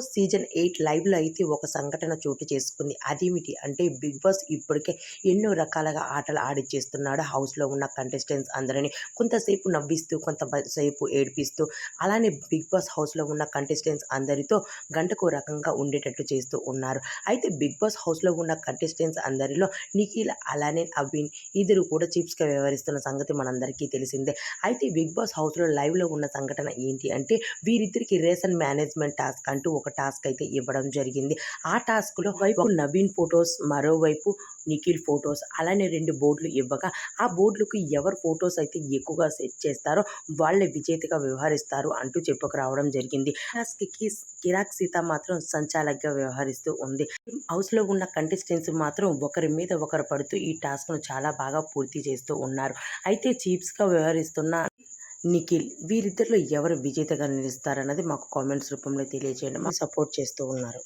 Season 8 లైవ్‌లో అయితే ఒక సంఘటన చోటు చేసుకుంది. అదేమిటి అంటే 'బిగ్ బాస్' ఇప్పటికే ఎన్నో రకాలుగా ఆటలు ఆడిచ్చేస్తున్నాడు హౌస్‌లో ఉన్న కంటెస్టెంట్స్ అందరిని. కొంతసేపు నవ్విస్తూ, సేపు ఏడిపిస్తూ అలానే 'బిగ్ బాస్' హౌస్‌లో ఉన్న కంటెస్టెంట్స్ అందరితో గంటకో రకంగా ఉండేటట్టు చేస్తూ ఉన్నారు. అయితే 'బిగ్ బాస్' హౌస్‌లో ఉన్న కంటెస్టెంట్స్ అందరిలో నిఖిల్ అలానే అవిన్ ఇద్దరు కూడా చీప్స్‌గా వ్యవహరిస్తున్న సంగతి మనందరికీ తెలిసిందే. అయితే 'బిగ్ బాస్' హౌస్‌లో లైవ్‌లో ఉన్న సంఘటన ఏంటి అంటే వీరిద్దరికీ రేషన్ మేనేజ్మెంట్ టాస్క్ అంటూ ఒక టాస్క్ అయితే ఇవ్వడం జరిగింది. ఆ టాస్క్‌లో వైపు నవీన్ ఫోటోస్, మరోవైపు నిఖిల్ ఫోటోస్ అలానే 2 బోర్డులు ఇవ్వగా, ఆ బోర్డులకు ఎవరు ఫోటోస్ అయితే ఎక్కువగా సెట్ చేస్తారో వాళ్ళే విజేతగా వ్యవహరిస్తారు అంటూ చెప్పుకురావడం జరిగింది. టాస్క్‌కి కిరాక్ సీత మాత్రం సంచాలకుగా వ్యవహరిస్తూ ఉంది. హౌస్‌లో ఉన్న కంటెస్టెంట్స్ మాత్రం ఒకరి మీద ఒకరు పడుతూ ఈ టాస్క్‌ను చాలా బాగా పూర్తి చేస్తూ ఉన్నారు. అయితే చీప్స్‌గా వ్యవహరిస్తున్న నిఖిల్ వీరిద్దరిలో ఎవరు విజేతగా నిలుస్తారన్నది మాకు కామెంట్స్ రూపంలో తెలియజేయండి. మాకు సపోర్ట్ చేస్తూ ఉన్నారు.